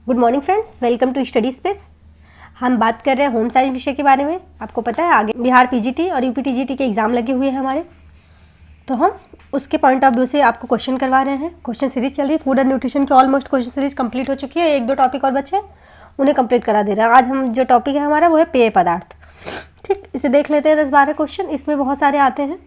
Good morning friends, welcome to study space. हम बात कर रहे हैं होम साइंस विषय के बारे में। आपको पता है आगे बिहार पीजीटी और यूपी टीजीटी के एग्ज़ाम लगे हुए हैं हमारे, तो हम उसके पॉइंट ऑफ व्यू से आपको क्वेश्चन करवा रहे हैं। क्वेश्चन सीरीज चल रही है, फूड एंड न्यूट्रिशन की ऑलमोस्ट क्वेश्चन सीरीज कंप्लीट हो चुकी है। एक दो टॉपिक और बचे, उन्हें कंप्लीट करा दे रहे हैं। आज हम जो टॉपिक है हमारा वो है पेय पदार्थ। ठीक, इसे देख लेते हैं 10-12 क्वेश्चन। इसमें बहुत सारे आते हैं,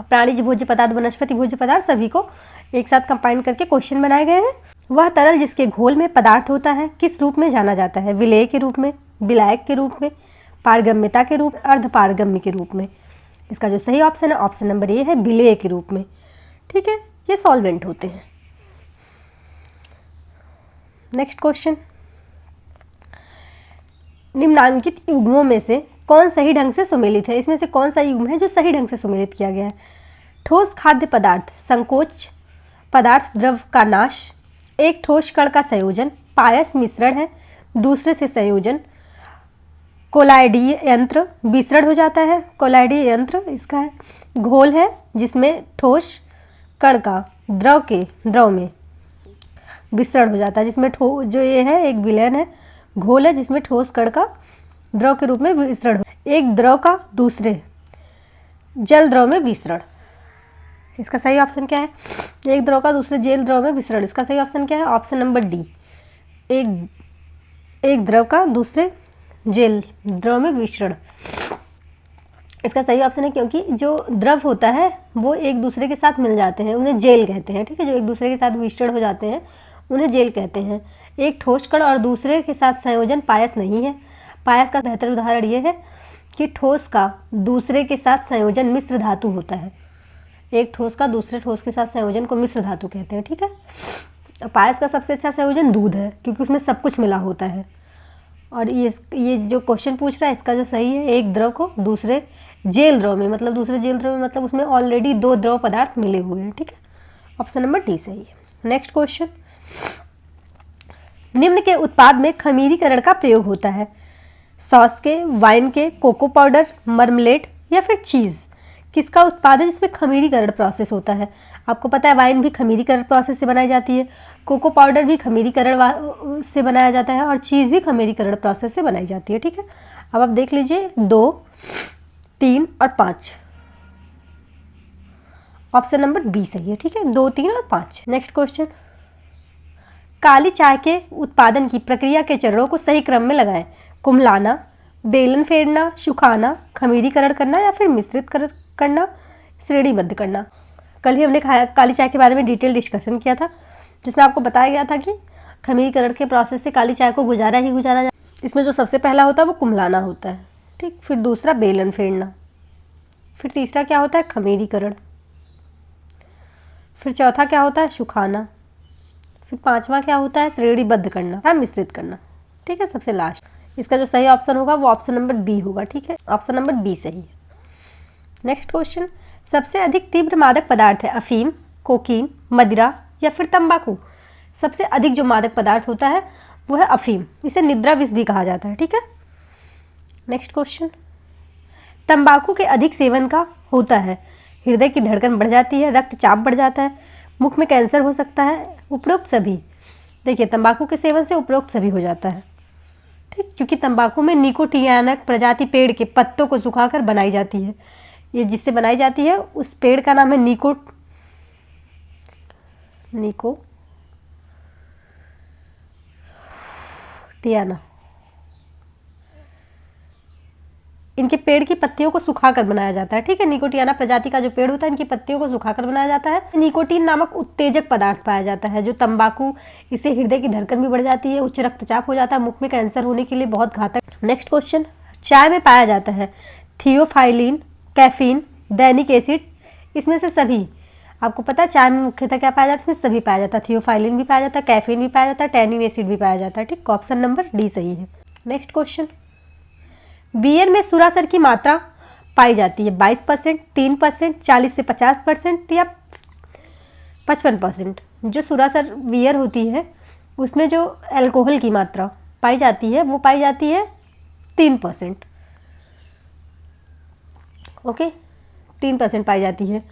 प्राणीज भोज्य पदार्थ, वनस्पति भोज्य पदार्थ, सभी को एक साथ कंबाइन करके क्वेश्चन बनाए गए हैं। वह तरल जिसके घोल में पदार्थ होता है किस रूप में जाना जाता है? विलेय के रूप में, विलायक के रूप में, पारगम्यता के रूप, अर्धपारगम्य के रूप में। इसका जो सही ऑप्शन है ऑप्शन नंबर ए है, विलेय के रूप में। ठीक है, ये सॉल्वेंट होते हैं। नेक्स्ट क्वेश्चन, निम्नांकित युग्मों में से कौन सही ढंग से सुमेलित है? इसमें से कौन सा युग्म है जो सही ढंग से सुमेलित किया गया है? ठोस खाद्य पदार्थ, संकोच पदार्थ द्रव का नाश, एक ठोस कण का संयोजन, पायस मिश्रण है, दूसरे से संयोजन, कोलाइडीय यंत्र विसरण हो जाता है। कोलाइडीय यंत्र इसका है, घोल है जिसमें ठोस कण का द्रव में विसरण हो जाता है, जिसमें जो ये है एक विलयन है, घोल है जिसमें ठोस कण का द्रव के रूप में विसरण हो, एक द्रव का दूसरे जल द्रव में विसरण। इसका सही ऑप्शन क्या है? एक द्रव का दूसरे जल द्रव में विसरण। इसका सही ऑप्शन क्या है? ऑप्शन नंबर डी, एक द्रव का दूसरे जल द्रव में विसरण। इसका सही ऑप्शन है, क्योंकि जो द्रव होता है वो एक दूसरे के साथ मिल जाते हैं, उन्हें जेल कहते हैं। ठीक है, जो एक दूसरे के साथ विसरण हो जाते हैं उन्हें जेल कहते हैं। एक ठोस कण और दूसरे के साथ संयोजन पायस नहीं है। पायस का बेहतर उदाहरण ये है कि ठोस का दूसरे के साथ संयोजन मिश्र धातु होता है। एक ठोस का दूसरे ठोस के साथ संयोजन को मिश्र धातु कहते हैं। ठीक है, पायस का सबसे अच्छा संयोजन दूध है, क्योंकि उसमें सब कुछ मिला होता है। और ये जो क्वेश्चन पूछ रहा है इसका जो सही है, एक द्रव को दूसरे जेल द्रव में, मतलब दूसरे जेल द्रव में मतलब उसमें ऑलरेडी दो द्रव पदार्थ मिले हुए हैं। ठीक है, ऑप्शन नंबर डी सही है। नेक्स्ट क्वेश्चन, निम्न के उत्पाद में खमीरीकरण का प्रयोग होता है? सॉस के, वाइन के, कोको पाउडर, मर्मलेट या फिर चीज़? किसका उत्पाद है जिसमें खमीरीकरण प्रोसेस होता है? आपको पता है वाइन भी खमीरीकरण प्रोसेस से बनाई जाती है, कोको पाउडर भी खमीरीकरण से बनाया जाता है और चीज़ भी खमीरीकरण प्रोसेस से बनाई जाती है। ठीक है, अब आप देख लीजिए 2, 3 और 5। ऑप्शन नंबर बी सही है। ठीक है, 2, 3 और 5। नेक्स्ट क्वेश्चन, काली चाय के उत्पादन की प्रक्रिया के चरणों को सही क्रम में लगाएं। कुम्हलाना, बेलन फेरना, सुखाना, खमीरीकरण करना या फिर मिश्रित करना, श्रेणीबद्ध करना। कल ही हमने काली चाय के बारे में डिटेल डिस्कशन किया था, जिसमें आपको बताया गया था कि खमीरीकरण के प्रोसेस से काली चाय को गुजारा जाए। इसमें जो सबसे पहला होता है वो कुम्हलाना होता है। ठीक, फिर दूसरा बेलन फेरना, फिर तीसरा क्या होता है? खमीरीकरण, फिर चौथा क्या होता है? सुखाना, फिर पांचवा क्या होता है? श्रेणीबद्ध करना या मिश्रित करना। ठीक है, सबसे लास्ट। इसका जो सही ऑप्शन होगा वो ऑप्शन नंबर बी होगा। ठीक है, ऑप्शन नंबर बी सही है। नेक्स्ट क्वेश्चन, सबसे अधिक तीव्र मादक पदार्थ है? अफीम, कोकीन, मदिरा या फिर तंबाकू? सबसे अधिक जो मादक पदार्थ होता है वो है अफीम। इसे निद्रा विष भी कहा जाता है। ठीक है, नेक्स्ट क्वेश्चन, तंबाकू के अधिक सेवन का होता है? हृदय की धड़कन बढ़ जाती है, रक्तचाप बढ़ जाता है, मुख में कैंसर हो सकता है, उपरोक्त सभी। देखिए, तंबाकू के सेवन से उपरोक्त सभी हो जाता है। ठीक, क्योंकि तंबाकू में निकोटियानक प्रजाति पेड़ के पत्तों को सुखाकर बनाई जाती है। ये जिससे बनाई जाती है उस पेड़ का नाम है निकोटियाना। इनके पेड़ की पत्तियों को सुखाकर बनाया जाता है। ठीक है, निकोटियाना प्रजाति का जो पेड़ होता है इनकी पत्तियों को सुखाकर बनाया जाता है। निकोटीन नामक उत्तेजक पदार्थ पाया जाता है जो तंबाकू, इससे हृदय की धड़कन भी बढ़ जाती है, उच्च रक्तचाप हो जाता है, मुख में कैंसर होने के लिए बहुत घातक। नेक्स्ट क्वेश्चन, चाय में पाया जाता है थियोफाइलिन, कैफीन, दैनिक एसिड, इसमें से सभी? आपको पता है चाय में मुख्यतः क्या पाया जाता है? इसमें सभी पाया जाता है। थियोफाइलिन भी पाया जाता है, कैफीन भी पाया जाता है, टैनिन एसिड भी पाया जाता है। ठीक, ऑप्शन नंबर डी सही है। नेक्स्ट क्वेश्चन, बियर में सुरासर की मात्रा पाई जाती है 22%, 3%, 40 से 50% या 55%? जो सुरासर बियर होती है उसमें जो अल्कोहल की मात्रा पाई जाती है वो पाई जाती है 3%। ओके, 3% पाई जाती है।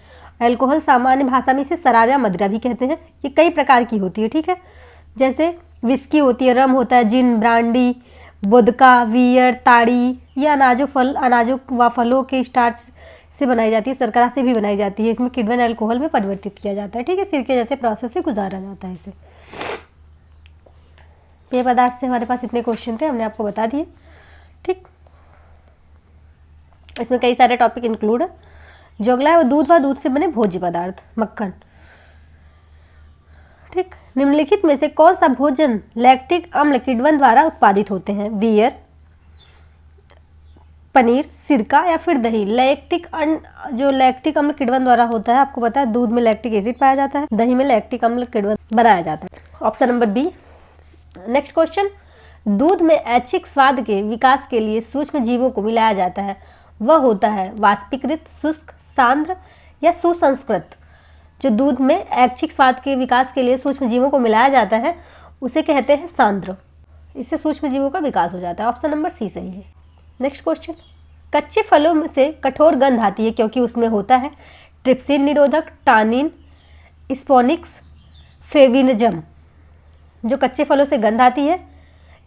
अल्कोहल सामान्य भाषा में इसे शराब या मदिरा भी कहते हैं। ये कई प्रकार की होती है, ठीक है। जैसे विस्की होती है, रम होता है, जिन, ब्रांडी, वोदका, बियर, ताड़ी। ये अनाजों व फलों के स्टार्च से बनाई जाती है, शर्करा से भी बनाई जाती है। इसमें किण्वन अल्कोहल में परिवर्तित किया जाता है, ठीक है। सिरके जैसे प्रोसेस से गुजारा जाता है इसे। पेय पदार्थ से हमारे पास इतने क्वेश्चन थे, हमने आपको बता दिए, ठीक। इसमें कई सारे टॉपिक इंक्लूड है। जो अगला है वो दूध व दूध से बने भोज्य पदार्थ, मक्खन, ठीक। निम्नलिखित में से कौन सा भोजन लैक्टिक अम्ल किण्वन द्वारा उत्पादित होते हैं? बियर, पनीर, सिरका या फिर दही। जो लैक्टिक अम्ल किण्वन द्वारा होता है, आपको पता है दूध में लैक्टिक एसिड पाया जाता है, दही में लैक्टिक अम्ल किण्वन बनाया जाता है। Option number B. Next question, दूध में ऐच्छिक स्वाद के विकास के लिए सूक्ष्म जीवों को मिलाया जाता है, वह होता है वाष्पीकृत, शुष्क, सांद्र या सुसंस्कृत। जो दूध में ऐच्छिक स्वाद के विकास के लिए सूक्ष्म जीवों को मिलाया जाता है उसे कहते हैं सांद्र। इससे सूक्ष्म जीवों का विकास हो जाता है। ऑप्शन नंबर सी सही है। नेक्स्ट क्वेश्चन, कच्चे फलों से कठोर गंध आती है क्योंकि उसमें होता है ट्रिप्सिन निरोधक, टानिन, स्पोनिक्स, फेविनजम। जो कच्चे फलों से गंध आती है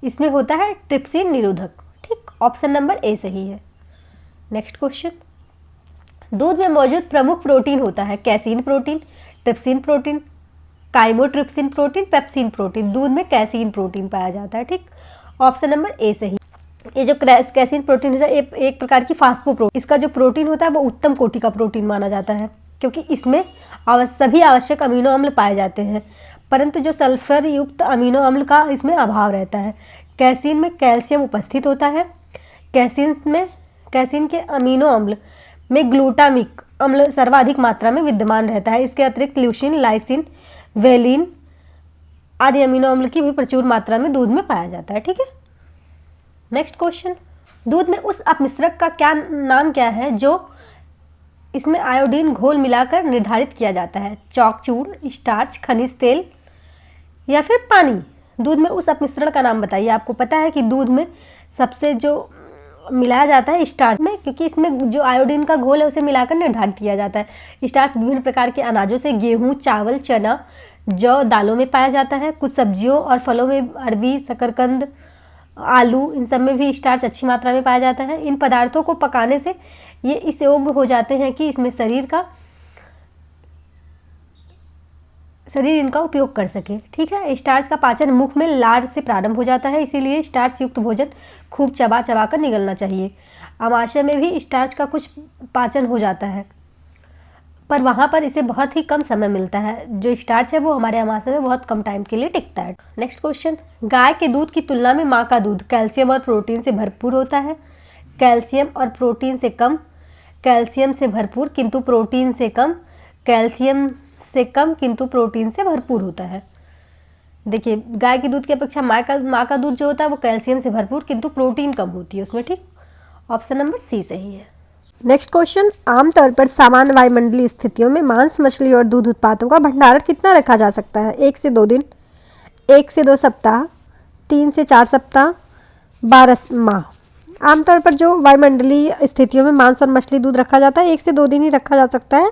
इसमें होता है ट्रिप्सिन निरोधक, ठीक। ऑप्शन नंबर ए सही है। नेक्स्ट क्वेश्चन, दूध में मौजूद प्रमुख प्रोटीन होता है casein protein, trypsin protein, chymotrypsin protein, pepsin protein. दूध में कैसीन प्रोटीन पाया जाता है, ठीक। ऑप्शन नंबर ए सही। ये जो कैसीन प्रोटीन होता है एक प्रकार की फास्फोप्रोटीन, इसका जो प्रोटीन होता है वो उत्तम कोटि का प्रोटीन माना जाता है क्योंकि इसमें सभी आवश्यक अमीनो अम्ल पाए जाते हैं, परंतु जो सल्फर युक्त अमीनो अम्ल का इसमें अभाव रहता है। कैसीन में कैल्शियम उपस्थित होता है। कैसीन के अमीनो अम्ल में ग्लूटामिक अम्ल सर्वाधिक मात्रा में विद्यमान रहता है। इसके अतिरिक्त ल्यूसीन, लाइसिन, वेलिन आदि अमीनो अम्ल की भी प्रचुर मात्रा में दूध में पाया जाता है, ठीक है। नेक्स्ट क्वेश्चन, दूध में उस अपमिश्रक का नाम क्या है जो इसमें आयोडीन घोल मिलाकर निर्धारित किया जाता है? चौक चूर्ण, स्टार्च, खनिज तेल या फिर पानी। दूध में उस अपमिश्रण का नाम बताइए। आपको पता है कि दूध में सबसे जो मिलाया जाता है स्टार्च में, क्योंकि इसमें जो आयोडीन का घोल है उसे मिलाकर निर्धारित किया जाता है। स्टार्च विभिन्न प्रकार के अनाजों से गेहूं, चावल, चना, जौ, दालों में पाया जाता है। कुछ सब्जियों और फलों में अरबी, शकरकंद, आलू, इन सब में भी स्टार्च अच्छी मात्रा में पाया जाता है। इन पदार्थों को पकाने से ये इस योग्य हो जाते हैं कि इसमें शरीर इनका उपयोग कर सके, ठीक है। स्टार्च का पाचन मुख में लार से प्रारंभ हो जाता है, इसीलिए स्टार्च युक्त भोजन खूब चबा चबा कर निगलना चाहिए। आमाशय में भी स्टार्च का कुछ पाचन हो जाता है, पर वहाँ पर इसे बहुत ही कम समय मिलता है। जो स्टार्च है वो हमारे आमाशय में बहुत कम टाइम के लिए टिकता है। नेक्स्ट क्वेश्चन, गाय के दूध की तुलना में माँ का दूध कैल्शियम और प्रोटीन से भरपूर होता है। कैल्शियम और प्रोटीन से कम, कैल्शियम से भरपूर किंतु प्रोटीन से कम, कैल्शियम से कम किंतु प्रोटीन से भरपूर होता है। देखिए, गाय के दूध की अपेक्षा माँ का दूध जो होता है वो कैल्शियम से भरपूर किंतु प्रोटीन कम होती है उसमें, ठीक। ऑप्शन नंबर सी सही है। नेक्स्ट क्वेश्चन, आमतौर पर सामान्य वायुमंडलीय स्थितियों में मांस, मछली और दूध उत्पादों का भंडारण कितना रखा जा सकता है? 1 से 2 दिन, 1 से 2 सप्ताह, 3 से 4 सप्ताह, 12 माह। आमतौर पर जो वायुमंडलीय स्थितियों में मांस और मछली दूध रखा जाता है 1 से 2 दिन ही रखा जा सकता है,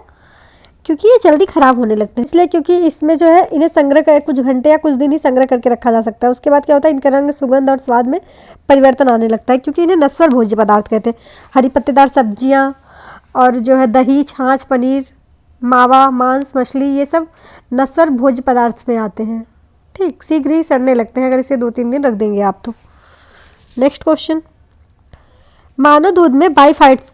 क्योंकि ये जल्दी ख़राब होने लगते हैं इसलिए, क्योंकि इसमें जो है इन्हें संग्रह कर कुछ घंटे या कुछ दिन ही संग्रह करके रखा जा सकता है। उसके बाद क्या होता है, इनके रंग, सुगंध और स्वाद में परिवर्तन आने लगता है, क्योंकि इन्हें नस्वर भोज्य पदार्थ कहते हैं। हरी पत्तेदार सब्जियाँ और जो है दही, छाछ, पनीर, मावा, मांस, मछली, ये सब नस्वर भोज्य पदार्थ में आते हैं, ठीक। शीघ्र ही सड़ने लगते हैं अगर इसे 2-3 दिन रख देंगे आप तो। नेक्स्ट क्वेश्चन, मानव दूध में बाइफाइट्स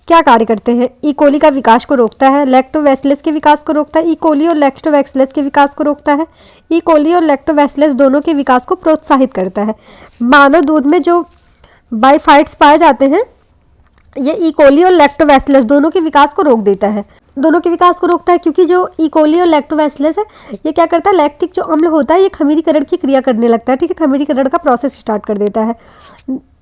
क्या कार्य करते हैं? ई कोली का विकास को रोकता है, लैक्टोबैसिलस के विकास को रोकता है। ई कोली और लैक्टोबैसिलस के विकास को रोकता है। ई कोली और लैक्टोबैसिलस दोनों के विकास को प्रोत्साहित करता है। मानव दूध में जो बाइफाइट्स पाए जाते हैं ये ई कोली और लैक्टोबैसिलस दोनों के विकास को रोक देता है। दोनों के विकास को रोकता है क्योंकि जो ई कोली और लैक्टोबैसिलस है ये क्या करता है, लैक्टिक जो अम्ल होता है ये खमीरीकरण की क्रिया करने लगता है, ठीक है। खमीरीकरण का प्रोसेस स्टार्ट कर देता है।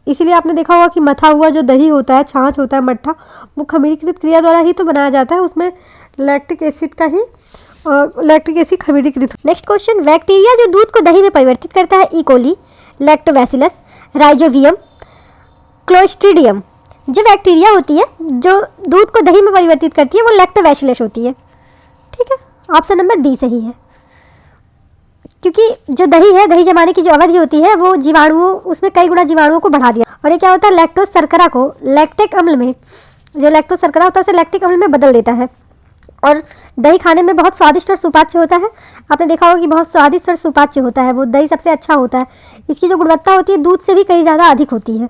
इसीलिए आपने देखा होगा कि मथा हुआ जो दही होता है, छाछ होता है, मट्ठा, वो खमीरीकृत क्रिया द्वारा ही तो बनाया जाता है। उसमें लैक्टिक एसिड खमीरीकृत। नेक्स्ट क्वेश्चन, बैक्टीरिया जो दूध को दही में परिवर्तित करता है, E coli, lactobacillus, rhizobium, clostridium. जो बैक्टीरिया होती है जो दूध को दही में परिवर्तित करती है वो लैक्टोबैसिलस होती है, ठीक है। ऑप्शन नंबर बी सही है। क्योंकि जो दही है, दही जमाने की जो अवधि होती है वो जीवाणुओं, उसमें कई गुना जीवाणुओं को बढ़ा दिया। और ये क्या होता है, लैक्टोज शर्करा को लैक्टिक अम्ल में, जो लैक्टोज शर्करा होता है उसे लैक्टिक अम्ल में बदल देता है। और दही खाने में बहुत स्वादिष्ट और सुपाच्य होता है। आपने देखा होगा कि बहुत स्वादिष्ट और सुपाच्य होता है वो दही, सबसे अच्छा होता है। इसकी जो गुणवत्ता होती है दूध से भी कहीं ज़्यादा अधिक होती है।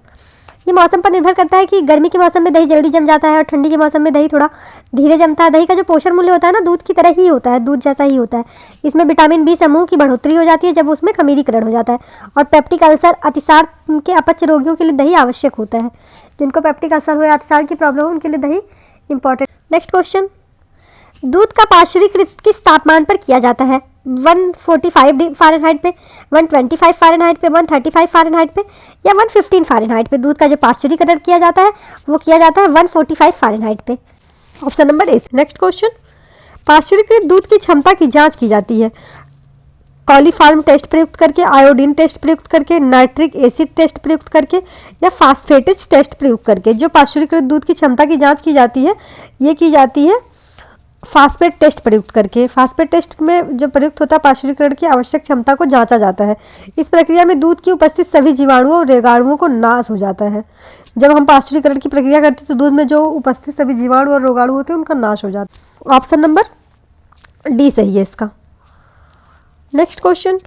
ये मौसम पर निर्भर करता है कि गर्मी के मौसम में दही जल्दी जम जाता है और ठंडी के मौसम में दही थोड़ा धीरे जमता है। दही का जो पोषण मूल्य होता है ना, दूध की तरह ही होता है, दूध जैसा ही होता है। इसमें विटामिन बी समूह की बढ़ोतरी हो जाती है जब उसमें खमीरीकरण हो जाता है। और पेप्टिक अल्सर, अतिसार के अपच रोगियों के लिए दही आवश्यक होता है। जिनको पेप्टिक अल्सर हो या अतिसार की प्रॉब्लम हो उनके लिए दही इंपॉर्टेंट। नेक्स्ट क्वेश्चन, दूध का पार्श्वीकृत किस तापमान पर किया जाता है? 145 फ़ारेनहाइट पे, 125 फ़ारेनहाइट पे, 135 फ़ारेनहाइट पे या 115 फ़ारेनहाइट पे? दूध का जो पार्श्वीकरण किया जाता है वो किया जाता है 145 फ़ारेनहाइट पे। Option number A. Next question, पार्श्वीकृत दूध की क्षमता की जांच की जाती है कॉलीफॉर्म टेस्ट प्रयुक्त करके, आयोडीन टेस्ट प्रयुक्त करके, नाइट्रिक एसिड टेस्ट प्रयुक्त करके या फास्फेटेज टेस्ट प्रयुक्त करके। जो पार्श्वीकृत दूध की क्षमता की जाँच की जाती है ये की जाती है फास्फेट टेस्ट प्रयुक्त करके। फास्फेट टेस्ट में जो प्रयुक्त होता है पार्श्वीकरण की आवश्यक क्षमता को जांचा जाता है। इस प्रक्रिया में दूध की उपस्थित सभी जीवाणुओं और रोगाणुओं को नाश हो जाता है। जब हम पार्श्वीकरण की प्रक्रिया करते हैं तो दूध में जो उपस्थित सभी जीवाणु और रोगाणु होते हैं उनका नाश हो जाता है। ऑप्शन नंबर डी सही है इसका। नेक्स्ट क्वेश्चन,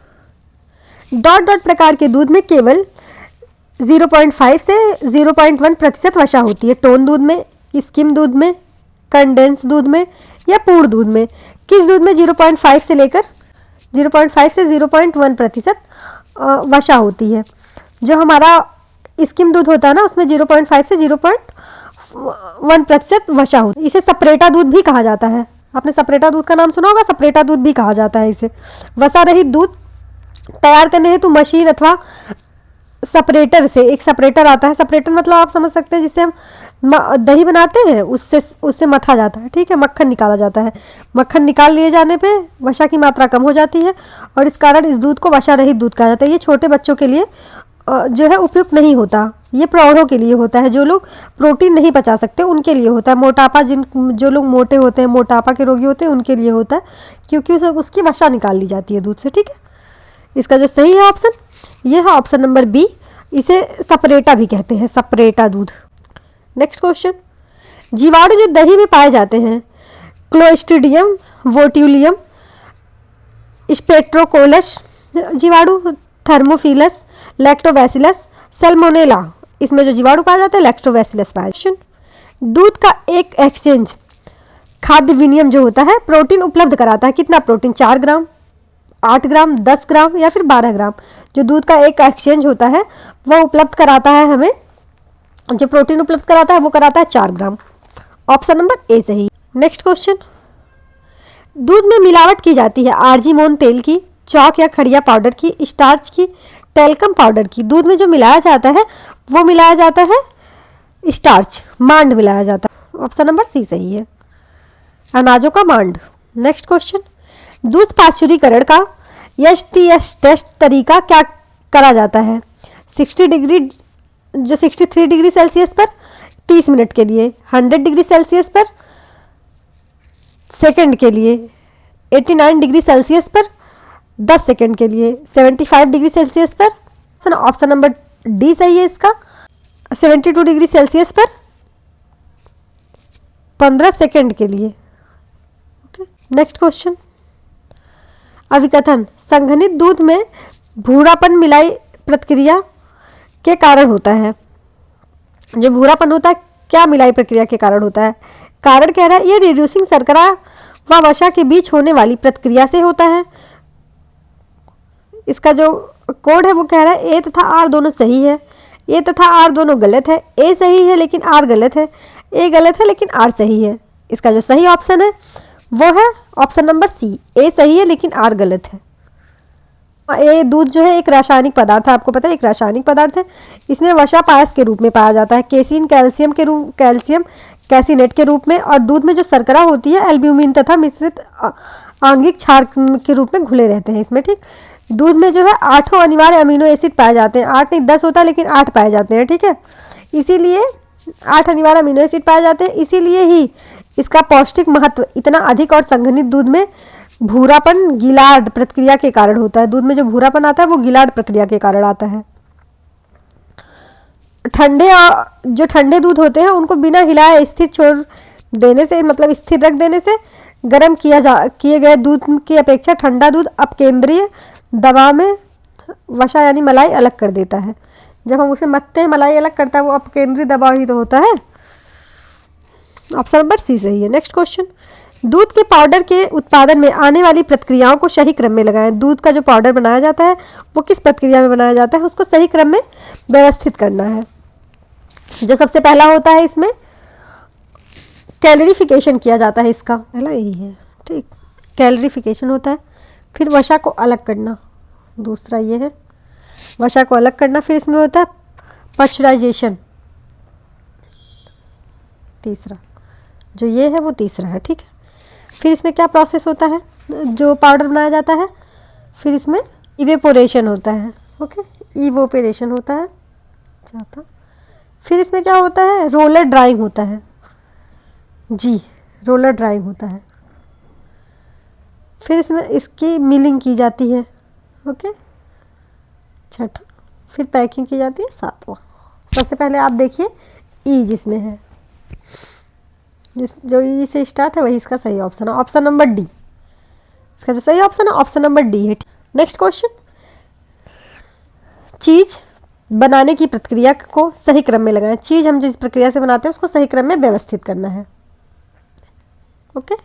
डॉट डॉट प्रकार के दूध में केवल 0.5 से 0.1% वसा होती है। टोन दूध में, स्किम दूध में, कंडेंस दूध में या पूर्ण दूध में? किस दूध में 0.5 से लेकर 0.5 से 0.1% वसा होती है? जो हमारा स्किम दूध होता है ना उसमें 0.5 से 0.1% वसा होती है। इसे सपरेटा दूध भी कहा जाता है। आपने सपरेटा दूध का नाम सुना होगा, सपरेटा दूध भी कहा जाता है इसे। वसा रहित दूध तैयार करने हेतु मशीन अथवा सेपरेटर से, एक सेपरेटर आता है। सेपरेटर मतलब आप समझ सकते हैं जिससे हम दही बनाते हैं उससे मथा जाता है, ठीक है, मक्खन निकाला जाता है। मक्खन निकाल लिए जाने पे वसा की मात्रा कम हो जाती है और इस कारण इस दूध को वसा रहित दूध कहा जाता है। ये छोटे बच्चों के लिए जो है उपयुक्त नहीं होता, ये प्रौढ़ों के लिए होता है। जो लोग प्रोटीन नहीं पचा सकते उनके लिए होता है। मोटापा, जो लोग मोटे होते हैं, मोटापा के रोगी होते हैं उनके लिए होता है, क्योंकि उसकी वसा निकाल ली जाती है दूध से, ठीक है। इसका जो सही है ऑप्शन ये है ऑप्शन नंबर बी। इसे सपरेटा भी कहते हैं, सपरेटा दूध। नेक्स्ट क्वेश्चन, जीवाणु जो दही में पाए जाते हैं क्लोस्ट्रीडियम बोट्यूलियम, स्पेक्ट्रोकोकस जीवाणु, थर्मोफिलस, लैक्टोबैसिलस, सैल्मोनेला, इसमें जो जीवाणु पाया जाता है लैक्टोबैसिलस पाया जाता है। दूध का एक एक्सचेंज खाद्य विनिमय जो होता है प्रोटीन उपलब्ध कराता है। कितना प्रोटीन? 4 ग्राम, 8 ग्राम, 10 ग्राम या फिर 12 ग्राम। जो दूध का एक एक्सचेंज होता है वह उपलब्ध कराता है हमें, जो प्रोटीन उपलब्ध कराता है वो कराता है 4 ग्राम। ऑप्शन नंबर ए सही। नेक्स्ट क्वेश्चन, दूध में मिलावट की जाती है आर्जिमोन तेल की, चौक या खड़िया पाउडर की, स्टार्च की, टेल्कम पाउडर की। दूध में जो मिलाया जाता है वो मिलाया जाता है स्टार्च, मांड मिलाया जाता है। ऑप्शन नंबर सी सही है, अनाजों का मांड। नेक्स्ट क्वेश्चन, दूध पाश्चुरीकरण का एसटीएस टेस्ट तरीका क्या करा जाता है? 63 डिग्री सेल्सियस पर 30 मिनट के लिए, 100 डिग्री सेल्सियस पर सेकंड के लिए, 89 डिग्री सेल्सियस पर 10 सेकंड के लिए, 75 डिग्री सेल्सियस पर, ऑप्शन नंबर डी सही है इसका, 72 डिग्री सेल्सियस पर 15 सेकंड के लिए। ओके, नेक्स्ट क्वेश्चन, अभिकथन संघनित दूध में भूरापन मिलाई प्रक्रिया के कारण होता है। जो भूरापन होता है क्या मिलाई प्रक्रिया के कारण होता है? कारण कह रहा है ये रिड्यूसिंग शर्करा व वसा के बीच होने वाली प्रक्रिया से होता है। इसका जो कोड है वो कह रहा है ए तथा आर दोनों सही है, ए तथा आर दोनों गलत है। ए सही है लेकिन आर गलत है, ए गलत है लेकिन आर सही है। इसका जो सही ऑप्शन है वो है ऑप्शन नंबर सी, ए सही है लेकिन आर गलत है। ये दूध जो है एक रासायनिक पदार्थ है, आपको पता है एक रासायनिक पदार्थ है। इसमें वसा पायस के रूप में पाया जाता है, केसिन कैल्शियम कैसिनेट के रूप में, और दूध में जो शर्करा होती है एल्ब्यूमिन तथा मिश्रित आंगिक क्षार के रूप में घुले रहते हैं इसमें, ठीक। दूध में जो है 8 अनिवार्य अमीनो एसिड पाए जाते हैं, 8 नहीं 10 होता है लेकिन 8 पाए जाते हैं, ठीक है। इसीलिए 8 अनिवार्य अमीनो एसिड पाए जाते हैं, इसीलिए ही इसका पौष्टिक महत्व इतना अधिक और संघनित दूध में भूरापन गिलार्ड प्रक्रिया के कारण होता है। दूध में जो भूरापन आता है वो गिलार्ड प्रक्रिया के कारण आता है। जो ठंडे दूध होते हैं उनको बिना हिलाए स्थिर छोड़ देने से, मतलब स्थिर रख देने से, गर्म किए गए दूध की अपेक्षा ठंडा दूध अपकेंद्रीय दबाव में वसा यानी मलाई अलग कर देता है। जब हम उसे मथते हैं मलाई अलग करता है, वो अपकेंद्रीय दबाव ही तो होता है। ऑप्शन नंबर सी सही है। नेक्स्ट क्वेश्चन, दूध के पाउडर के उत्पादन में आने वाली प्रक्रियाओं को सही क्रम में लगाएं। दूध का जो पाउडर बनाया जाता है वो किस प्रक्रिया में बनाया जाता है, उसको सही क्रम में व्यवस्थित करना है। जो सबसे पहला होता है इसमें कैलोरीफिकेशन किया जाता है, इसका पहला यही है, ठीक, कैलोरीफिकेशन होता है। फिर वसा को अलग करना, दूसरा ये है वसा को अलग करना। फिर इसमें होता है पाश्चराइजेशन, तीसरा जो ये है वो तीसरा है, ठीक है। फिर इसमें क्या प्रोसेस होता है जो पाउडर बनाया जाता है, फिर इसमें इवेपोरेशन होता है, ओके, इवोपरेशन होता है जाता। फिर इसमें क्या होता है, रोलर ड्राइंग होता है, जी रोलर ड्राइंग होता है। फिर इसमें इसकी मिलिंग की जाती है, ओके, छठा। फिर पैकिंग की जाती है, सातवां। सबसे पहले आप देखिए ई जिसमें है, जो ई से स्टार्ट है वही इसका सही ऑप्शन है, ऑप्शन नंबर डी। इसका जो सही ऑप्शन है ऑप्शन नंबर डी है। नेक्स्ट क्वेश्चन, चीज बनाने की प्रक्रिया को सही क्रम में लगाएं। चीज हम जिस प्रक्रिया से बनाते हैं उसको सही क्रम में व्यवस्थित करना है, ओके।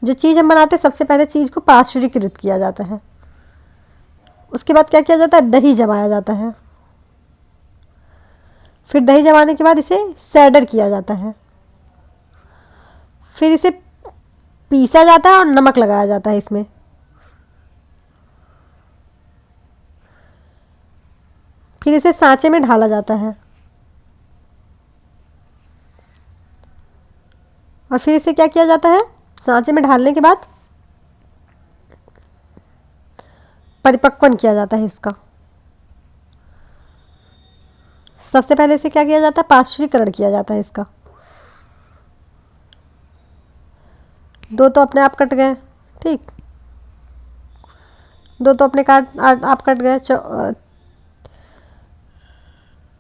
जो चीज हम बनाते हैं सबसे पहले चीज को पाश्चुरीकृत किया जाता है, उसके बाद क्या किया जाता है, दही जमाया जाता है। फिर दही जमाने के बाद इसे सैडर किया जाता है। फिर इसे पीसा जाता है और नमक लगाया जाता है इसमें। फिर इसे सांचे में ढाला जाता है और फिर इसे क्या किया जाता है, सांचे में ढालने के बाद परिपक्वन किया जाता है इसका। सबसे पहले इसे क्या किया जाता है, पाश्चुरीकरण किया जाता है इसका। दो तो अपने आप कट गए, ठीक, दो तो अपने आप कट गए,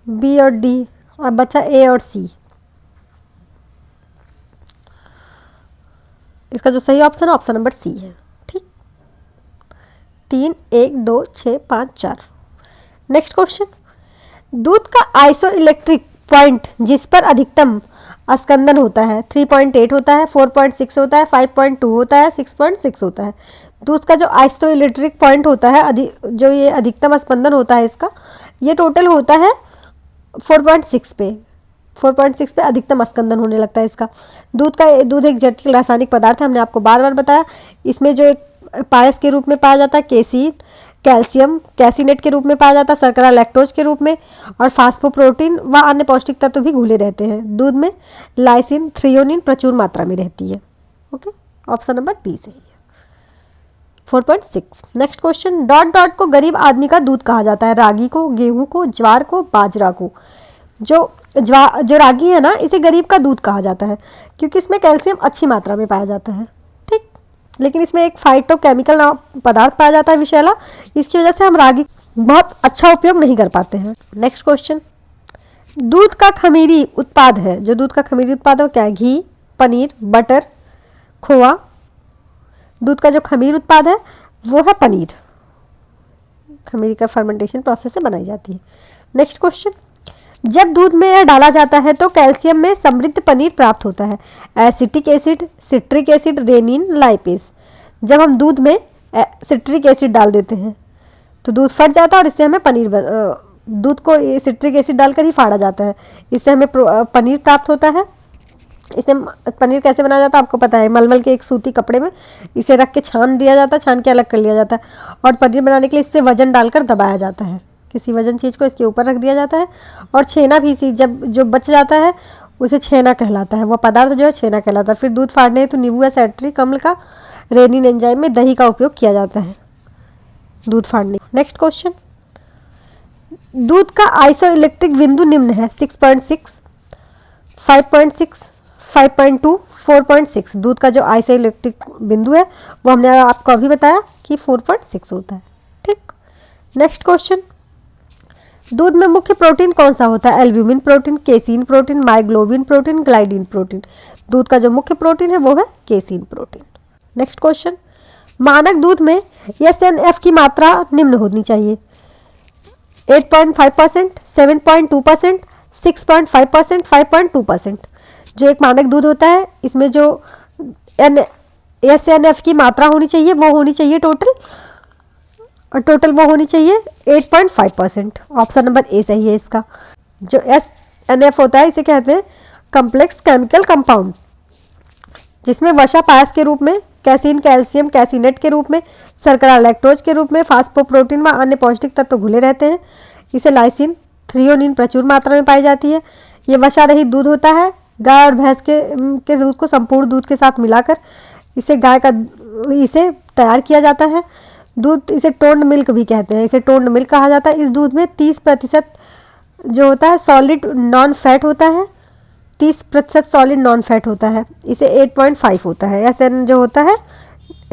बी और डी, और बचा ए और सी। इसका जो सही ऑप्शन है ऑप्शन नंबर सी है, ठीक। 3, 1, 2, 6, 5, 4। नेक्स्ट क्वेश्चन, दूध का आइसो इलेक्ट्रिक पॉइंट जिस पर अधिकतम अस्कंदन होता है 3.8 होता है, 4.6 होता है, 5.2 होता है, 6.6 होता है। दूध का जो आइसो इलेक्ट्रिक पॉइंट होता है, जो ये अधिकतम स्पंदन होता है इसका, ये टोटल होता है 4.6 पे। 4.6 पे अधिकतम अस्कंदन होने लगता है इसका। दूध एक जटिल रासायनिक पदार्थ है, हमने आपको बार बार बताया। इसमें जो एक पायस के रूप में पाया जाता है केसीन, कैल्शियम कैसिनेट के रूप में पाया जाता है, शर्करा लैक्टोज के रूप में, और फास्फोप्रोटीन व अन्य पौष्टिक तत्व भी घुले रहते हैं। दूध में लाइसिन थ्रियोनिन प्रचुर मात्रा में रहती है, ओके, ऑप्शन नंबर बी सही है, 4.6। नेक्स्ट क्वेश्चन, डॉट डॉट को गरीब आदमी का दूध कहा जाता है। रागी को, गेहूं को, ज्वार को, बाजरा को। जो रागी है ना, इसे गरीब का दूध कहा जाता है क्योंकि इसमें कैल्शियम अच्छी मात्रा में पाया जाता है, ठीक। लेकिन इसमें एक फाइटोकेमिकल पदार्थ पाया जाता है विषैला, इसकी वजह से हम रागी बहुत अच्छा उपयोग नहीं कर पाते हैं। नेक्स्ट क्वेश्चन, दूध का खमीरी उत्पाद है। जो दूध का खमीरी उत्पाद है वो क्या है, घी, पनीर, बटर, खोआ। दूध का जो खमीर उत्पाद है वो है पनीर, खमीर का फर्मेंटेशन प्रोसेस से बनाई जाती है। नेक्स्ट क्वेश्चन, जब दूध में यह डाला जाता है तो कैल्शियम में समृद्ध पनीर प्राप्त होता है। Acetic acid, citric acid, rennin, lipase. जब हम दूध में सिट्रिक एसिड डाल देते हैं तो दूध फट जाता है और इससे हमें दूध को सिट्रिक एसिड डालकर ही फाड़ा जाता है, इससे हमें पनीर प्राप्त होता है। इसे पनीर कैसे बनाया जाता है आपको पता है, मलमल के एक सूती कपड़े में इसे रख के छान दिया जाता है, छान के अलग कर लिया जाता है, और पनीर बनाने के लिए इस पर वजन डालकर दबाया जाता है। किसी वजन चीज़ को इसके ऊपर रख दिया जाता है, और छेना भी इसी जो बच जाता है उसे छेना कहलाता है। वह पदार्थ जो है छेना कहलाता है। फिर दूध फाड़ने हेतु नींबू या सैट्रिक अम्ल का, रेनिन एंजाइम में दही का उपयोग किया जाता है दूध फाड़ने। नेक्स्ट क्वेश्चन, दूध का आइसो इलेक्ट्रिक बिंदु निम्न है, 6.6, 5.6, 5.2, 4.6। दूध का जो आइसोइलेक्ट्रिक बिंदु है वो हमने आपको अभी बताया कि 4.6 होता है। ठीक, नेक्स्ट क्वेश्चन, दूध में मुख्य प्रोटीन कौन सा होता है? Albumin protein, casein protein, myoglobin protein, gliadin protein. दूध का जो मुख्य प्रोटीन है वो है केसीन प्रोटीन। नेक्स्ट क्वेश्चन, मानक दूध में SNF की मात्रा निम्न होनी चाहिए: 8.5%, 7.2%, 6.5%, 5.2%। जो एक मानक दूध होता है इसमें जो SNF की मात्रा होनी चाहिए वो होनी चाहिए टोटल वो होनी चाहिए 8.5%। ऑप्शन नंबर ए सही है इसका। जो SNF होता है इसे कहते हैं कम्प्लेक्स केमिकल कंपाउंड, जिसमें वसा पायस के रूप में, कैसीन कैल्शियम कैसीनेट के रूप में, शर्करा लैक्टोज के रूप में, फास्फोप्रोटीन व अन्य पौष्टिक तत्व घुले रहते हैं। इसे लाइसिन, थ्रियोनिन प्रचुर मात्रा में पाई जाती है। ये वसा रहित दूध होता है। गाय और भैंस के दूध को संपूर्ण दूध के साथ मिलाकर इसे तैयार किया जाता है। दूध इसे टोन्ड मिल्क भी कहते हैं, इसे टोन्ड मिल्क कहा जाता है। इस दूध में 30% जो होता है सॉलिड नॉन फैट होता है, 30% सॉलिड नॉन फैट होता है। इसे 8.5 होता है।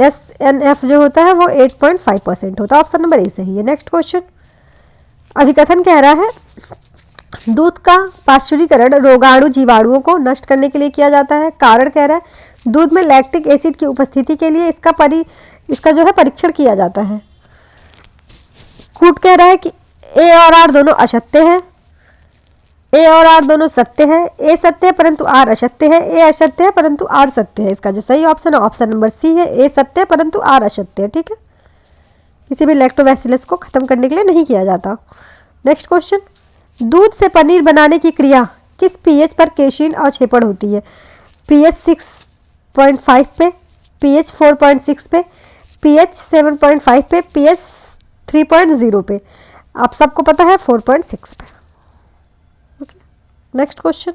SNF जो होता है वो 8.5% होता है। ऑप्शन नंबर ए सही है। नेक्स्ट क्वेश्चन, अभिकथन कह रहा है दूध का पाश्चुरीकरण रोगाणु जीवाणुओं को नष्ट करने के लिए किया जाता है। कारण कह रहा है दूध में लैक्टिक एसिड की उपस्थिति के लिए इसका जो है परीक्षण किया जाता है। कूट कह रहा है कि ए और आर दोनों असत्य है, ए और आर दोनों सत्य है। ए सत्य है परंतु आर असत्य है, ए असत्य है परंतु आर सत्य है। इसका जो सही ऑप्शन है ऑप्शन नंबर सी है, ए सत्य है परंतु आर असत्य है। ठीक है, किसी भी लैक्टोबैसिलस को खत्म करने के लिए नहीं किया जाता। नेक्स्ट क्वेश्चन, दूध से पनीर बनाने की क्रिया किस पीएच पर केशिन अवक्षेपण होती है? पीएच 6.5 पे, पीएच 4.6 पे, पीएच 7.5 पे, पीएच 3.0 पे। आप सबको पता है 4.6 पे। ओके, नेक्स्ट क्वेश्चन,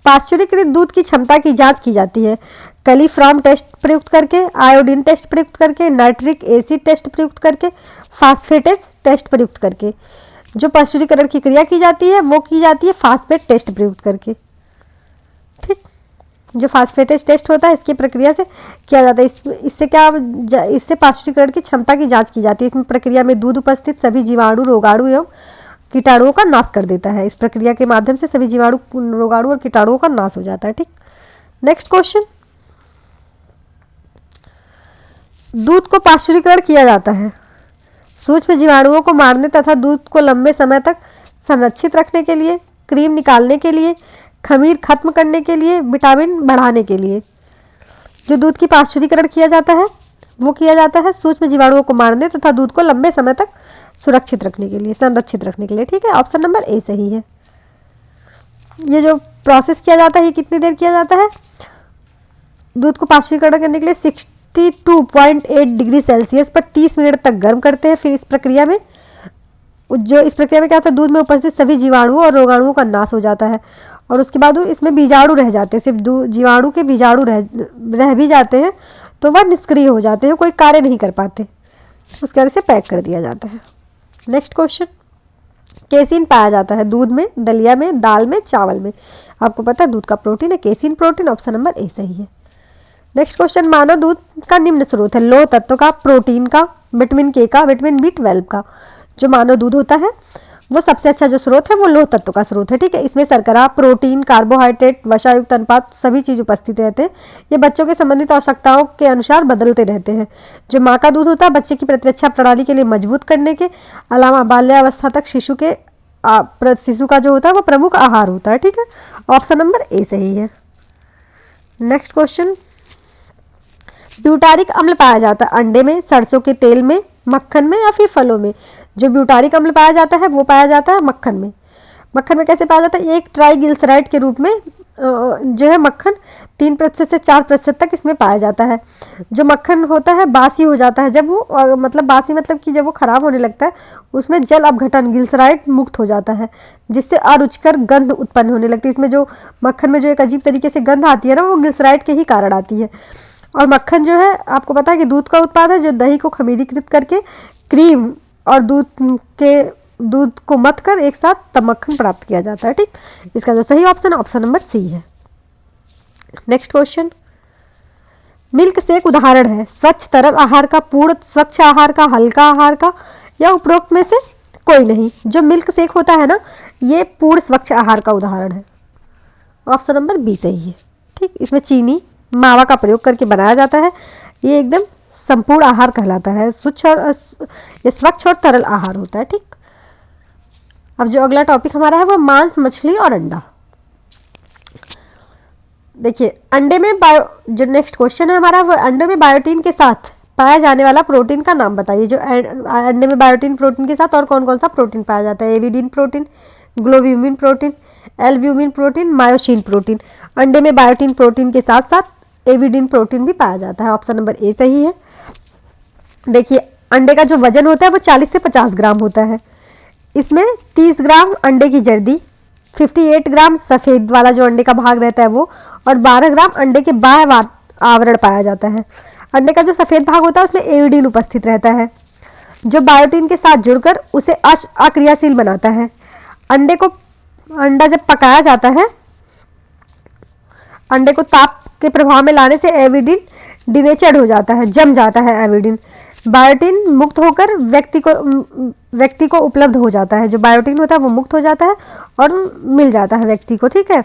पाश्चुरीकृत दूध की क्षमता की जांच की जाती है कलीफ्राम टेस्ट प्रयुक्त करके, आयोडीन टेस्ट प्रयुक्त करके, नाइट्रिक एसिड टेस्ट प्रयुक्त करके, फास्फेटेज टेस्ट प्रयुक्त करके। जो पाश्चुरीकरण की क्रिया की जाती है वो की जाती है फास्फेट टेस्ट प्रयुक्त करके। ठीक, जो फास्फेटेज टेस्ट होता है इसकी प्रक्रिया से किया जाता है। इससे पाश्चुरीकरण की क्षमता की जांच की जाती है। इसमें प्रक्रिया में दूध उपस्थित सभी जीवाणु, रोगाणु एवं कीटाणुओं का नाश कर देता है। इस प्रक्रिया के माध्यम से सभी जीवाणु, रोगाणु और कीटाणुओं का नाश हो जाता है। ठीक, नेक्स्ट क्वेश्चन, दूध को पाश्चुरीकरण किया जाता है सूक्ष्म जीवाणुओं को मारने तथा दूध को लंबे समय तक संरक्षित रखने के लिए, क्रीम निकालने के लिए, खमीर खत्म करने के लिए, विटामिन बढ़ाने के लिए। जो दूध की पाश्चुरीकरण किया जाता है वो किया जाता है सूक्ष्म जीवाणुओं को मारने तथा दूध को लंबे समय तक सुरक्षित रखने के लिए, संरक्षित रखने के लिए। ठीक है, ऑप्शन नंबर ए सही है। ये जो प्रोसेस किया जाता है ये कितनी देर किया जाता है? दूध को पाश्चुरीकरण करने के लिए 62.8 डिग्री सेल्सियस पर 30 मिनट तक गर्म करते हैं। फिर इस प्रक्रिया में क्या होता है, दूध में उपस्थित सभी जीवाणुओं और रोगाणुओं का नाश हो जाता है और उसके बाद इसमें बीजाणु रह जाते हैं। सिर्फ जीवाणु के बीजाणु रह भी जाते हैं तो वह निष्क्रिय हो जाते हैं, कोई कार्य नहीं कर पाते। उसके बाद इसे पैक कर दिया जाता है। नेक्स्ट क्वेश्चन, केसीन पाया जाता है दूध में, दलिया में, दाल में, चावल में। आपको पता है दूध का प्रोटीन है केसीन प्रोटीन। ऑप्शन नंबर ए सही है। नेक्स्ट क्वेश्चन, मानव दूध का निम्न स्रोत है लौह तत्व का, प्रोटीन का, विटामिन के का, विटामिन B12 का। जो मानव दूध होता है वो सबसे अच्छा जो स्रोत है वो लौह तत्व का स्रोत है। ठीक है, इसमें शर्करा, प्रोटीन, कार्बोहाइड्रेट, वसायुक्त अनुपात सभी चीज उपस्थित रहते हैं। ये बच्चों के संबंधित आवश्यकताओं के अनुसार बदलते रहते हैं। जो माँ का दूध होता है बच्चे की प्रतिरक्षा प्रणाली के लिए मजबूत करने के अलावा बाल्यावस्था तक शिशु का जो होता है वो प्रमुख आहार होता है। ठीक है, ऑप्शन नंबर ए सही है। नेक्स्ट क्वेश्चन, ब्यूटारिक अम्ल पाया जाता है अंडे में, सरसों के तेल में, मक्खन में या फिर फलों में। जो ब्यूटारिक अम्ल पाया जाता है वो पाया जाता है मक्खन में। मक्खन में कैसे पाया जाता है? एक ट्राइग्लिसराइड के रूप में जो है मक्खन 3% से 4% तक इसमें पाया जाता है। जो मक्खन होता है बासी हो जाता है जब वो बासी मतलब कि जब वो खराब होने लगता है उसमें जल अपघटन ग्लिसराइड मुक्त हो जाता है जिससे अरुचिकर गंध उत्पन्न होने लगती है। इसमें जो मक्खन में जो एक अजीब तरीके से गंध आती है ना वो ग्लिसराइड के ही कारण आती है। और मक्खन जो है आपको पता है कि दूध का उत्पाद है जो दही को खमीरीकृत करके क्रीम और दूध को मथ कर एक साथ तब मक्खन प्राप्त किया जाता है। ठीक, इसका जो सही ऑप्शन है ऑप्शन नंबर सी है। नेक्स्ट क्वेश्चन, मिल्क शेक उदाहरण है स्वच्छ तरल आहार का, पूर्ण स्वच्छ आहार का, हल्का आहार का, या उपरोक्त में से कोई नहीं। जो मिल्क शेक होता है ना, ये पूर्ण स्वच्छ आहार का उदाहरण है। ऑप्शन नंबर बी सही है। ठीक, इसमें चीनी मावा का प्रयोग करके बनाया जाता है। ये एकदम संपूर्ण आहार कहलाता है। ये स्वच्छ और तरल आहार होता है। ठीक, अब जो अगला टॉपिक हमारा है वो मांस, मछली और अंडा। देखिए, अंडे में जो नेक्स्ट क्वेश्चन है हमारा, वो अंडे में बायोटीन के साथ पाया जाने वाला प्रोटीन का नाम बताइए। जो अंडे में बायोटीन प्रोटीन के साथ और कौन कौन सा प्रोटीन पाया जाता है? Avidin protein, globulin protein, albumin protein, myosin protein. अंडे में बायोटीन प्रोटीन के साथ साथ एविडीन प्रोटीन भी पाया जाता है। ऑप्शन नंबर ए सही है। देखिए, अंडे का जो वजन होता है वो 40 से 50 ग्राम होता है। इसमें 30 ग्राम अंडे की जर्दी, 58 ग्राम सफ़ेद वाला जो अंडे का भाग रहता है वो, और 12 ग्राम अंडे के बाह्य आवरण पाया जाता है। अंडे का जो सफ़ेद भाग होता है उसमें एविडीन उपस्थित रहता है, जो बायोटीन के साथ जुड़कर उसे अक्रियाशील बनाता है। अंडा जब पकाया जाता है, अंडे को ताप के प्रभाव में लाने से एविडीन डिनेचर्ड हो जाता है, जम जाता है एविडीन। बायोटीन मुक्त होकर व्यक्ति को उपलब्ध हो जाता है। जो बायोटीन होता है वो मुक्त हो जाता है और मिल जाता है व्यक्ति को। ठीक है,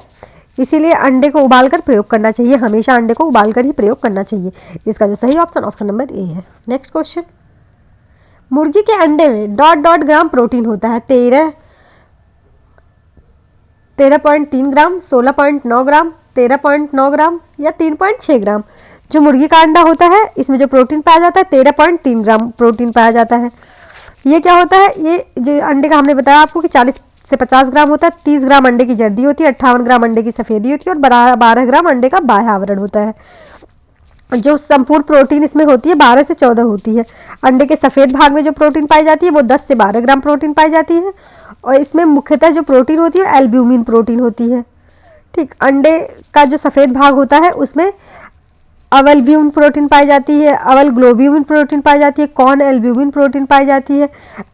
इसीलिए अंडे को उबालकर प्रयोग करना चाहिए। हमेशा अंडे को उबालकर ही प्रयोग करना चाहिए। इसका जो सही ऑप्शन नंबर ए है। नेक्स्ट क्वेश्चन, मुर्गी के अंडे में डॉट डॉट ग्राम प्रोटीन होता है। 13.3 ग्राम, 16.9 ग्राम, 13.9 ग्राम या 3.6 ग्राम। जो मुर्गी का अंडा होता है इसमें जो प्रोटीन पाया जाता है 13.3 ग्राम प्रोटीन पाया जाता है। ये क्या होता है? ये जो अंडे का हमने बताया आपको कि 40 से 50 ग्राम होता है। 30 ग्राम अंडे की जर्दी होती है, 58 ग्राम अंडे की सफ़ेदी होती है और 12 ग्राम अंडे का बाह्य आवरण होता है। जो संपूर्ण प्रोटीन इसमें होती है 12 से 14 होती है। अंडे के सफ़ेद भाग में जो प्रोटीन पाई जाती है वो 10 से 12 ग्राम प्रोटीन पाई जाती है और इसमें मुख्यतः जो प्रोटीन होती है एल्ब्यूमिन प्रोटीन होती है। ठीक, अंडे का जो सफ़ेद भाग होता है उसमें अवल्ब्यूमिन प्रोटीन पाई जाती है, अवल ग्लोब्यूमिन प्रोटीन पाई जाती है, कॉर्न एल्ब्यूमिन प्रोटीन पाई जाती है,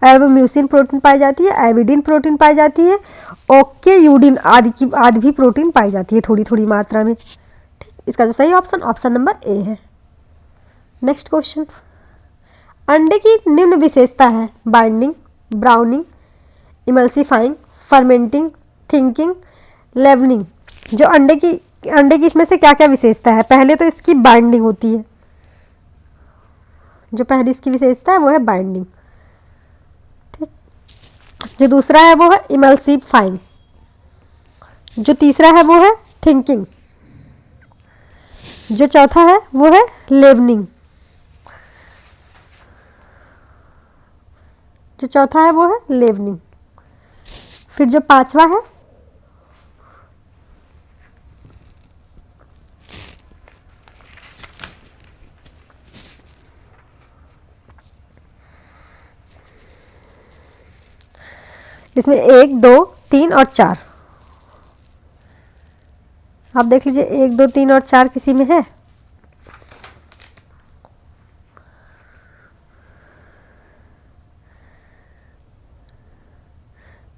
एवम्यूसिन प्रोटीन पाई जाती है, एविडीन प्रोटीन पाई जाती है, ओके यूडिन आदि भी प्रोटीन पाई जाती है थोड़ी थोड़ी मात्रा में। ठीक, इसका जो सही ऑप्शन नंबर ए है। नेक्स्ट क्वेश्चन, अंडे की निम्न विशेषता है binding, browning, emulsifying, fermenting, thinking, leavening. जो अंडे की इसमें से क्या क्या विशेषता है? पहले तो इसकी बाइंडिंग होती है। जो पहली इसकी विशेषता है वो है बाइंडिंग। ठीक, जो दूसरा है वो है इमल्सिफाइंग, जो तीसरा है वो है थिंकिंग, जो चौथा है वो है लेवनिंग, फिर जो पांचवा है इसमें 1, 2, 3 और 4। आप देख लीजिए 1, 2, 3 और 4 किसी में है?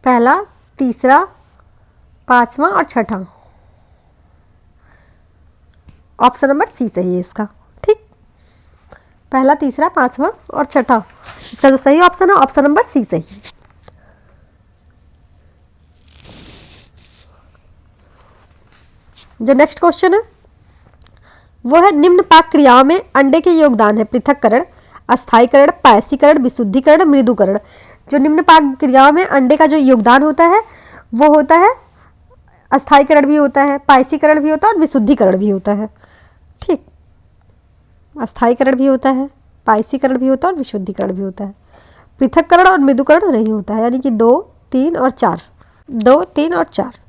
पहला, तीसरा, पांचवा और छठा। ऑप्शन नंबर सी सही है इसका। ठीक, पहला, तीसरा, पांचवा और छठा। इसका जो सही ऑप्शन है ऑप्शन नंबर सी सही है। जो नेक्स्ट क्वेश्चन है वो है निम्न पाक क्रियाओं में अंडे के योगदान है पृथक्करण, अस्थायीकरण, पायसीकरण, विशुद्धिकरण, मृदुकरण। जो निम्न पाक क्रियाओं में अंडे का जो योगदान होता है वो होता है अस्थायीकरण भी होता है, पायसीकरण भी होता है और विशुद्धिकरण भी होता है। ठीक, अस्थायीकरण भी होता है, पायसीकरण भी होता है और विशुद्धिकरण भी होता है। पृथक्करण और मृदुकरण नहीं होता है, यानी कि 2, 3 और 4। 2, 3 और 4।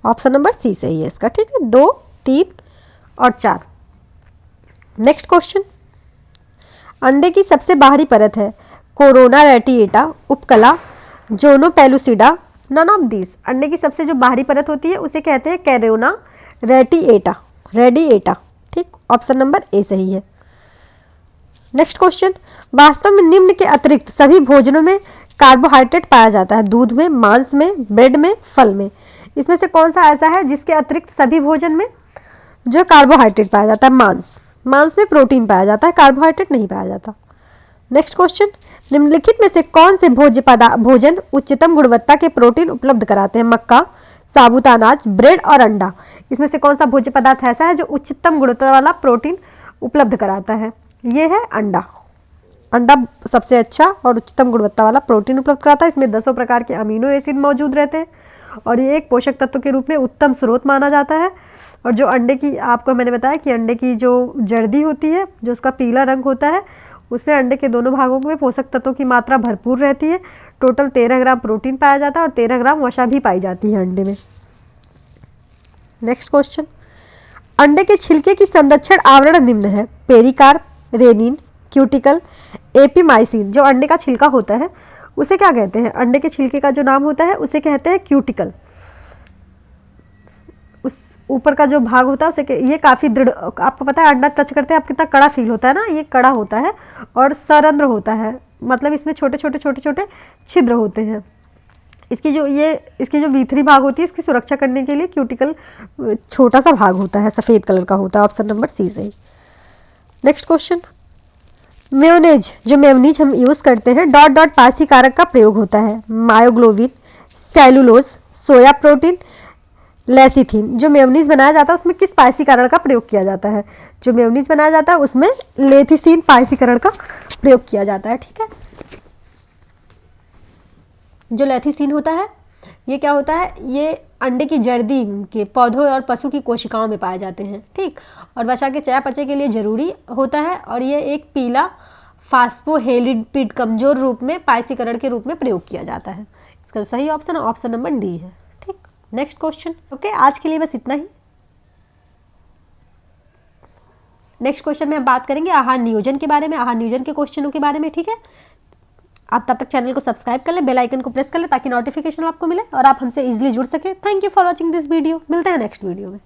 ऑप्शन नंबर सी सही है इसका। ठीक है, 2, 3 और 4। नेक्स्ट क्वेश्चन, अंडे की सबसे बाहरी परत है कोरोना रेटिएटा, उपकला, जोनो पेलुसिडा, नन ऑफ दिस। अंडे की सबसे जो बाहरी परत होती है उसे कहते हैं कोरोना रेडिएटा। ठीक, ऑप्शन नंबर ए सही है। नेक्स्ट क्वेश्चन, वास्तव में निम्न के अतिरिक्त सभी भोजनों में कार्बोहाइड्रेट पाया जाता है। दूध में, मांस में, ब्रेड में, फल में। इसमें से कौन सा ऐसा है जिसके अतिरिक्त सभी भोजन में जो कार्बोहाइड्रेट पाया जाता है, मांस। मांस में प्रोटीन पाया जाता है, कार्बोहाइड्रेट नहीं पाया जाता। नेक्स्ट क्वेश्चन, निम्नलिखित में से कौन से भोजन उच्चतम गुणवत्ता के प्रोटीन उपलब्ध कराते हैं? मक्का, साबुत अनाज, ब्रेड और अंडा। इसमें से कौन सा भोज्य पदार्थ ऐसा है जो उच्चतम गुणवत्ता वाला प्रोटीन उपलब्ध कराता है? ये है अंडा। अंडा सबसे अच्छा और उच्चतम गुणवत्ता वाला प्रोटीन उपलब्ध कराता है। इसमें 10 प्रकार के अमीनो एसिड मौजूद रहते हैं और ये एक पोषक तत्व के रूप में उत्तम स्रोत माना जाता है। और जो अंडे की, आपको मैंने बताया कि अंडे की जो जर्दी होती है, जो उसका पीला रंग होता है, उसमें अंडे के दोनों भागों में पोषक तत्वों की मात्रा भरपूर रहती है। टोटल 13 ग्राम प्रोटीन पाया जाता है और 13 ग्राम वसा भी पाई जाती है अंडे में। नेक्स्ट क्वेश्चन, अंडे के छिलके की संरक्षण आवरण निम्न है: पेरिकार्प, रेनिन, क्यूटिकल, एपिमाइसिन। जो अंडे का छिलका होता है उसे क्या कहते हैं? अंडे के छिलके का जो नाम होता है उसे कहते हैं क्यूटिकल। उस ऊपर का जो भाग होता है उसे ये काफ़ी दृढ़, आपको पता है अंडा टच करते हैं आप कितना कड़ा फील होता है ना, ये कड़ा होता है और सरंध्र होता है, मतलब इसमें छोटे छोटे छिद्र होते हैं। इसकी जो V3 भाग होती है, इसकी सुरक्षा करने के लिए क्यूटिकल छोटा सा भाग होता है, सफ़ेद कलर का होता है। ऑप्शन नंबर सी सही। नेक्स्ट क्वेश्चन, मेयोनेज, जो मेयोनीज हम यूज़ करते हैं, डॉट डॉट पारसी कारक का प्रयोग होता है: myoglobin, cellulose, soya protein, lecithin. जो मेयोनीज बनाया जाता है उसमें किस पारसीकरण का प्रयोग किया जाता है? जो मेयोनीज बनाया जाता है उसमें लेथिसिन पारसीकरण का प्रयोग किया जाता है। ठीक है, जो लेथिसिन होता है ये क्या होता है? ये अंडे की जर्दी के पौधों और पशु की कोशिकाओं में पाए जाते हैं। ठीक, और वसा के चयापचय के लिए जरूरी होता है और ये एक पीला फास्फोहेलिपिड कमजोर रूप में पारसीकरण के रूप में प्रयोग किया जाता है। इसका सही ऑप्शन नंबर डी है। ठीक, नेक्स्ट क्वेश्चन। ओके, आज के लिए बस इतना ही। नेक्स्ट क्वेश्चन में हम बात करेंगे आहार नियोजन के बारे में, आहार नियोजन के क्वेश्चनों के बारे में। ठीक है, आप तब तक चैनल को सब्सक्राइब कर ले, बेल आइकन को प्रेस कर ले ताकि नोटिफिकेशन आपको मिले और आप हमसे इजीली जुड़ सके। Thank you for watching this video. मिलते हैं नेक्स्ट वीडियो में।